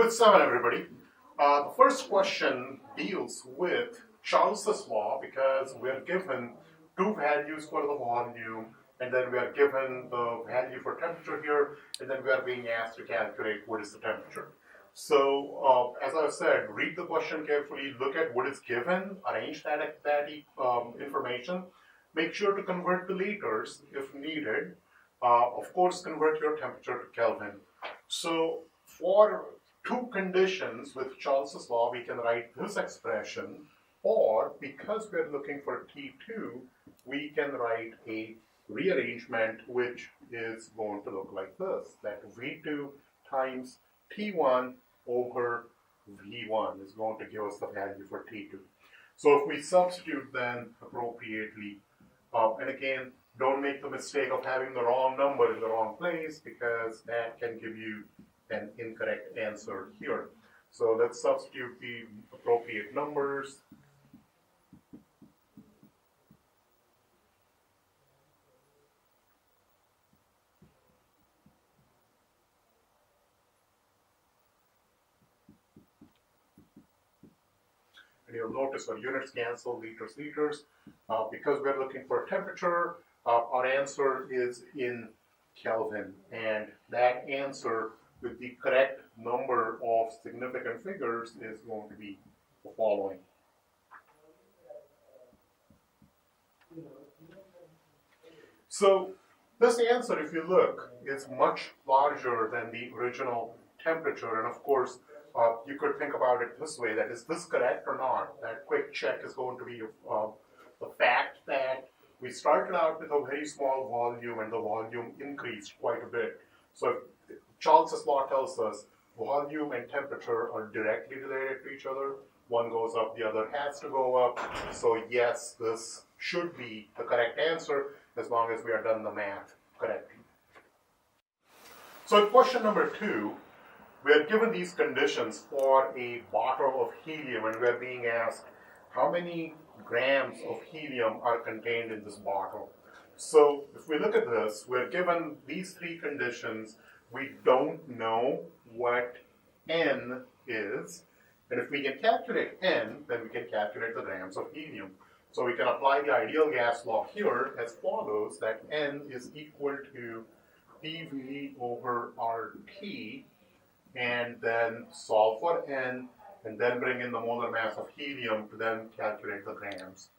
With 7, everybody. The first question deals with Charles's law because we are given two values for the volume, and then we are given the value for temperature here, and then we are being asked to calculate what is the temperature. So, as I said, read the question carefully, look at what is given, arrange that information, make sure to convert the liters if needed. Of course, convert your temperature to Kelvin. So, for two conditions with Charles's law, we can write this expression, or because we're looking for T2, we can write a rearrangement which is going to look like this, that V2 times T1 over V1 is going to give us the value for T2. So if we substitute then appropriately, and again, don't make the mistake of having the wrong number in the wrong place because that can give you an incorrect answer here. So let's substitute the appropriate numbers. And you'll notice our units cancel, liters, liters. Because we're looking for temperature, our answer is in Kelvin. And that answer with the correct number of significant figures is going to be the following. So this answer, if you look, is much larger than the original temperature. And of course, you could think about it this way, that is this correct or not? That quick check is going to be the fact that we started out with a very small volume and the volume increased quite a bit. So Charles's law tells us volume and temperature are directly related to each other. One goes up, the other has to go up. So yes, this should be the correct answer as long as we are done the math correctly. So in question number 2, we are given these conditions for a bottle of helium and we are being asked how many grams of helium are contained in this bottle. So if we look at this, we're given these three conditions. We don't know what N is, and if we can calculate N, then we can calculate the grams of helium. So we can apply the ideal gas law here as follows, that N is equal to PV over RT, and then solve for N, and then bring in the molar mass of helium to then calculate the grams.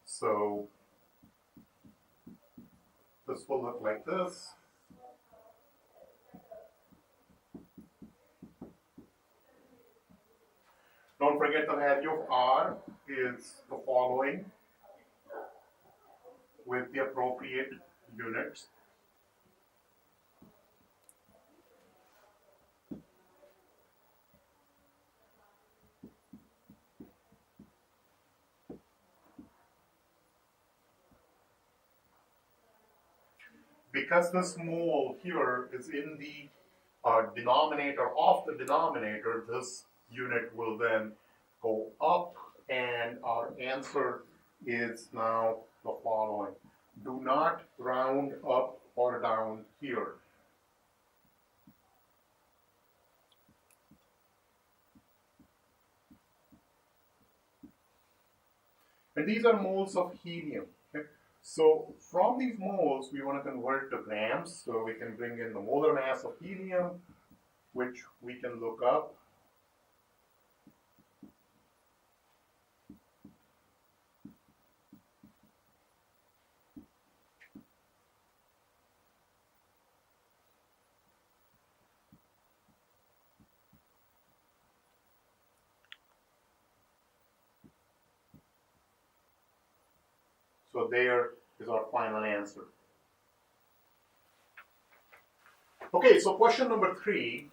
So this will look like this. Don't forget the value of R is the following with the appropriate units. Because this mole here is in the denominator of the denominator, this unit will then go up, and our answer is now the following. Do not round up or down here. And these are moles of helium. Okay? So from these moles, we want to convert to grams. So we can bring in the molar mass of helium, which we can look up. So there is our final answer. Okay, so question number 3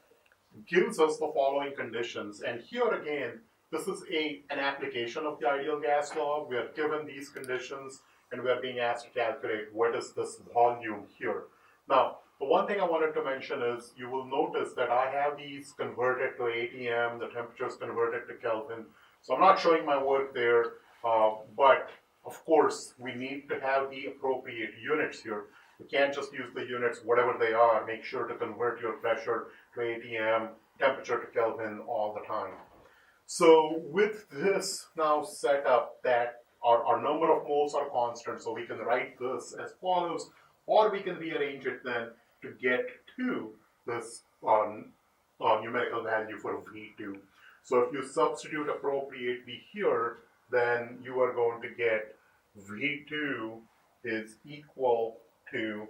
gives us the following conditions. And here again, this is an application of the ideal gas law. We are given these conditions and we are being asked to calculate what is this volume here. Now, the one thing I wanted to mention is you will notice that I have these converted to ATM, the temperature is converted to Kelvin. So I'm not showing my work there, but of course, we need to have the appropriate units here. We can't just use the units, whatever they are. Make sure to convert your pressure to ATM temperature to Kelvin all the time. So with this now set up that our number of moles are constant, so we can write this as follows, or we can rearrange it then to get to this numerical value for V2. So if you substitute appropriately here, then you are going to get V2 is equal to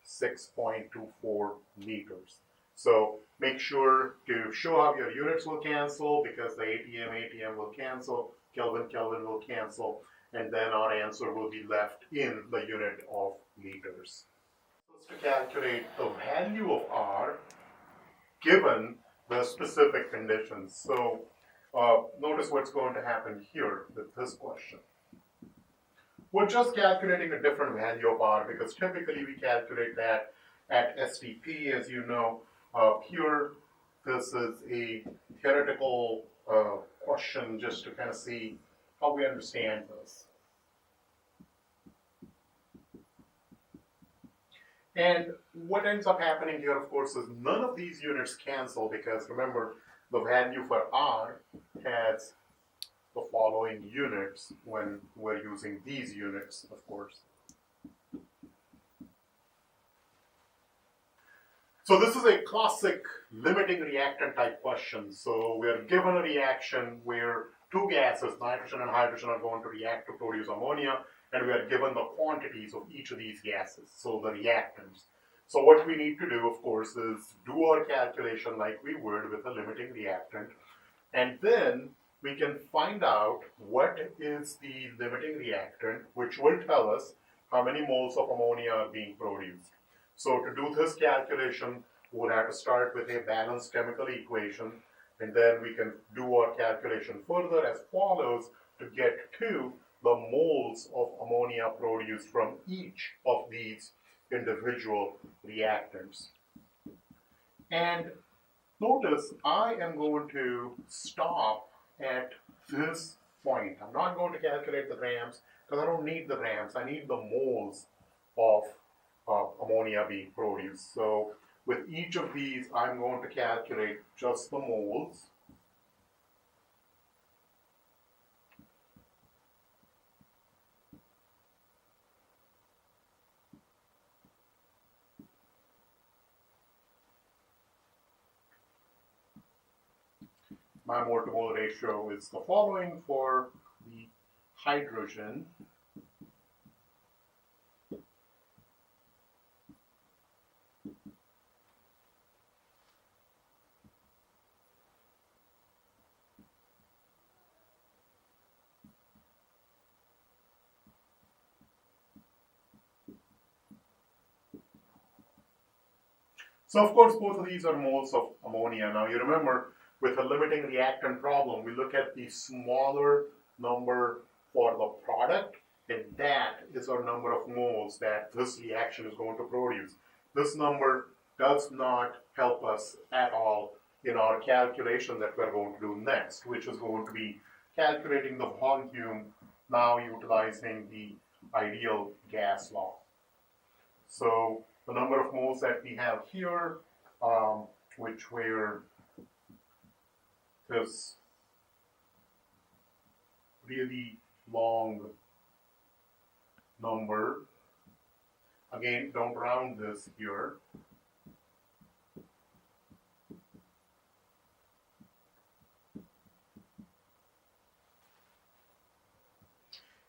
6.24 liters. So make sure to show how your units will cancel, because the ATM will cancel, Kelvin will cancel, and then our answer will be left in the unit of liters. To calculate the value of R given the specific conditions. So notice what's going to happen here with this question. We're just calculating a different value of R, because typically we calculate that at STP, as you know. Here, this is a theoretical question just to kind of see how we understand this. And what ends up happening here, of course, is none of these units cancel, because remember, the value for R has the following units when we're using these units, of course. So this is a classic limiting reactant type question. So we're given a reaction where two gases, nitrogen and hydrogen, are going to react to produce ammonia, and we are given the quantities of each of these gases, so the reactants. So what we need to do, of course, is do our calculation like we would with a limiting reactant, and then we can find out what is the limiting reactant, which will tell us how many moles of ammonia are being produced. So to do this calculation, we'll have to start with a balanced chemical equation, and then we can do our calculation further as follows to get to the moles of ammonia produced from each of these individual reactants. And notice I am going to stop at this point. I'm not going to calculate the grams, because I don't need the grams. I need the moles of ammonia being produced. So with each of these, I'm going to calculate just the moles. My mole to mole ratio is the following for the hydrogen. So of course both of these are moles of ammonia. Now you remember, with a limiting reactant problem, we look at the smaller number for the product, and that is our number of moles that this reaction is going to produce. This number does not help us at all in our calculation that we're going to do next, which is going to be calculating the volume, now utilizing the ideal gas law. So the number of moles that we have here, which were this really long number. Again, don't round this here.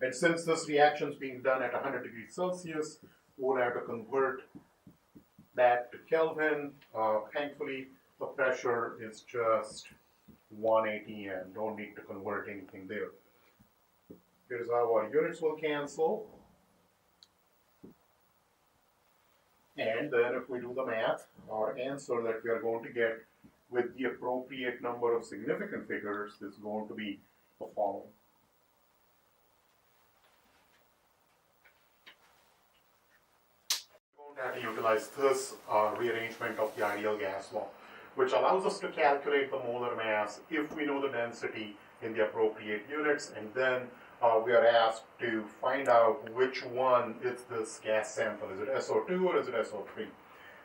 And since this reaction is being done at 100 degrees Celsius, we'll have to convert that to Kelvin. Thankfully, the pressure is just 1 atm. Don't need to convert anything there. Here's how our units will cancel. And then if we do the math, our answer that we are going to get with the appropriate number of significant figures is going to be the following. We're going to have to utilize this rearrangement of the ideal gas law, which allows us to calculate the molar mass if we know the density in the appropriate units, and then we are asked to find out which one is this gas sample. Is it SO2 or is it SO3?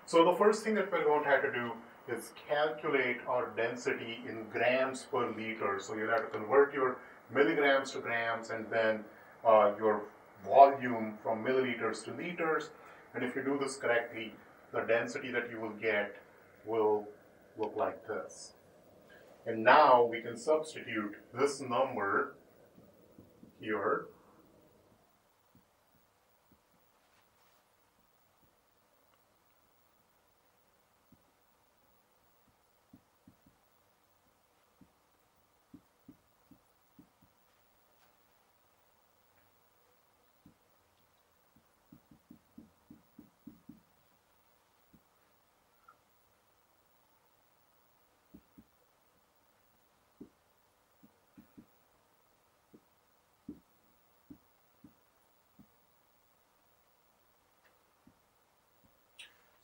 So the first thing that we're going to have to do is calculate our density in grams per liter. So you have to convert your milligrams to grams and then your volume from milliliters to liters. And if you do this correctly, the density that you will get will look like this. And now we can substitute this number here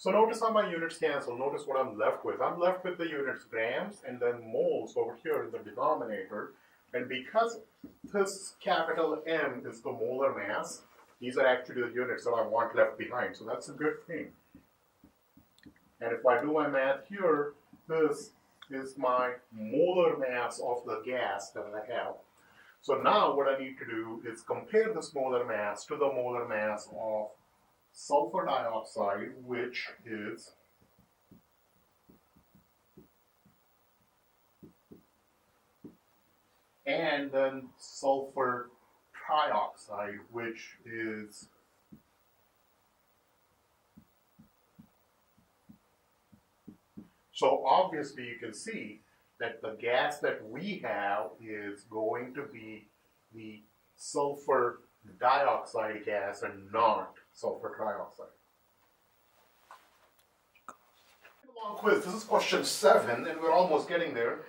So notice how my units cancel. Notice what I'm left with. I'm left with the units grams and then moles over here in the denominator. And because this capital M is the molar mass, these are actually the units that I want left behind. So that's a good thing. And if I do my math here, this is my molar mass of the gas that I have. So now what I need to do is compare this molar mass to the molar mass of sulfur dioxide, which is and then sulfur trioxide, which is so obviously you can see that the gas that we have is going to be the sulfur dioxide gas and not sulfur trioxide. Long quiz. This is question 7, and we're almost getting there.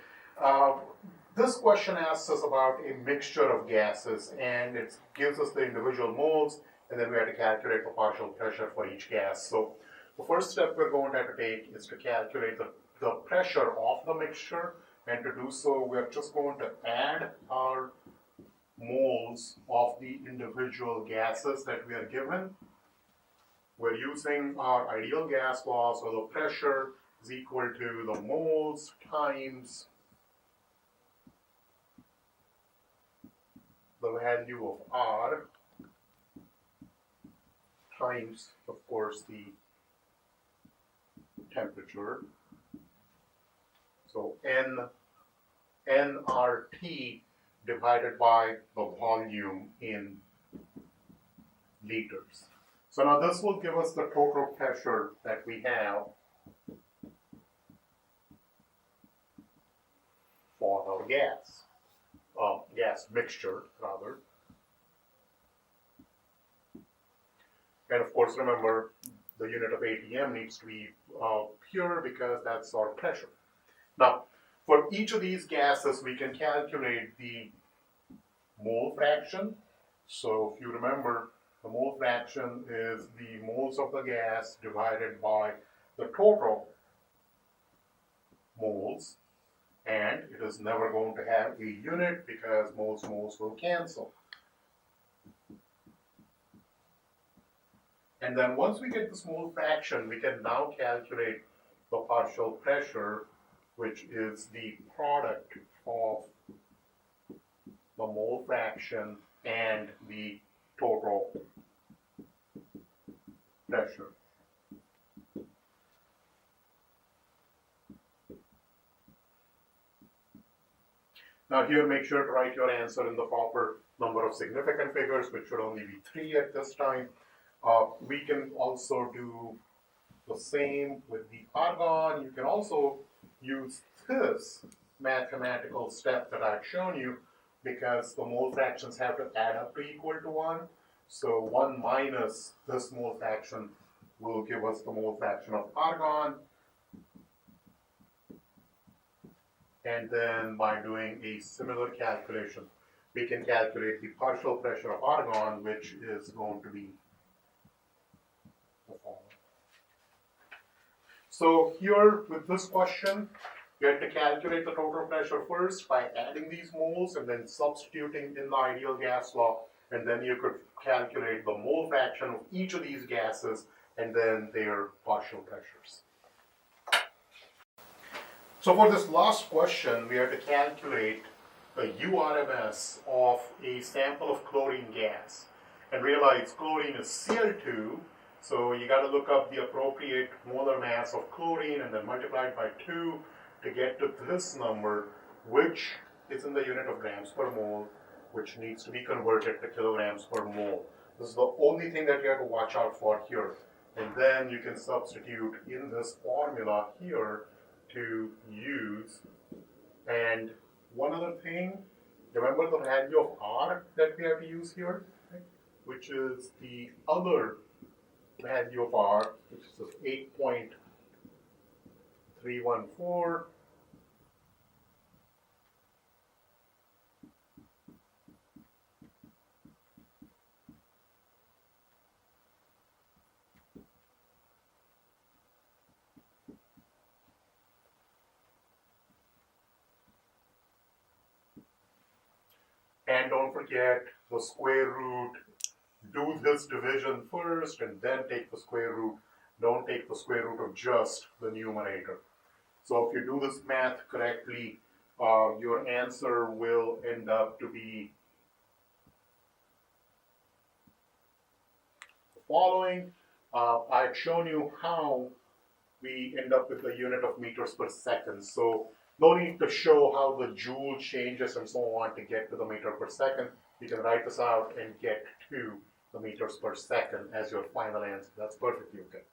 This question asks us about a mixture of gases, and it gives us the individual moles, and then we have to calculate the partial pressure for each gas. So the first step we're going to have to take is to calculate the pressure of the mixture, and to do so, we're just going to add our moles of the individual gases that we are given. We're using our ideal gas law, so the pressure is equal to the moles times the value of R times, of course, the temperature. So nRT divided by the volume in liters. So now this will give us the total pressure that we have for our gas mixture rather. And of course, remember, the unit of ATM needs to be pure because that's our pressure. Now, for each of these gases, we can calculate the mole fraction. So if you remember, the mole fraction is the moles of the gas divided by the total moles. And it is never going to have a unit because moles will cancel. And then once we get this mole fraction, we can now calculate the partial pressure, which is the product of the mole fraction and the total pressure. Now here, make sure to write your answer in the proper number of significant figures, which should only be 3 at this time. We can also do the same with the argon. You can also use this mathematical step that I've shown you, because the mole fractions have to add up to equal to 1. So 1 minus this mole fraction will give us the mole fraction of argon. And then by doing a similar calculation, we can calculate the partial pressure of argon, which is going to be the following. So here with this question, you have to calculate the total pressure first by adding these moles and then substituting in the ideal gas law, and then you could calculate the mole fraction of each of these gases and then their partial pressures. So for this last question, we have to calculate the URMS of a sample of chlorine gas and realize chlorine is Cl2, so you got to look up the appropriate molar mass of chlorine and then multiply it by 2 to get to this number, which is in the unit of grams per mole, which needs to be converted to kilograms per mole. This is the only thing that you have to watch out for here. And then you can substitute in this formula here to use. And one other thing, remember the value of R that we have to use here, right? Which is the other value of R, which is 8.314. And don't forget the square root. Do this division first and then take the square root. Don't take the square root of just the numerator. So if you do this math correctly, your answer will end up to be the following. I've shown you how we end up with the unit of meters per second. So no need to show how the joule changes and so on to get to the meter per second. You can write this out and get to the meters per second as your final answer. That's perfectly okay.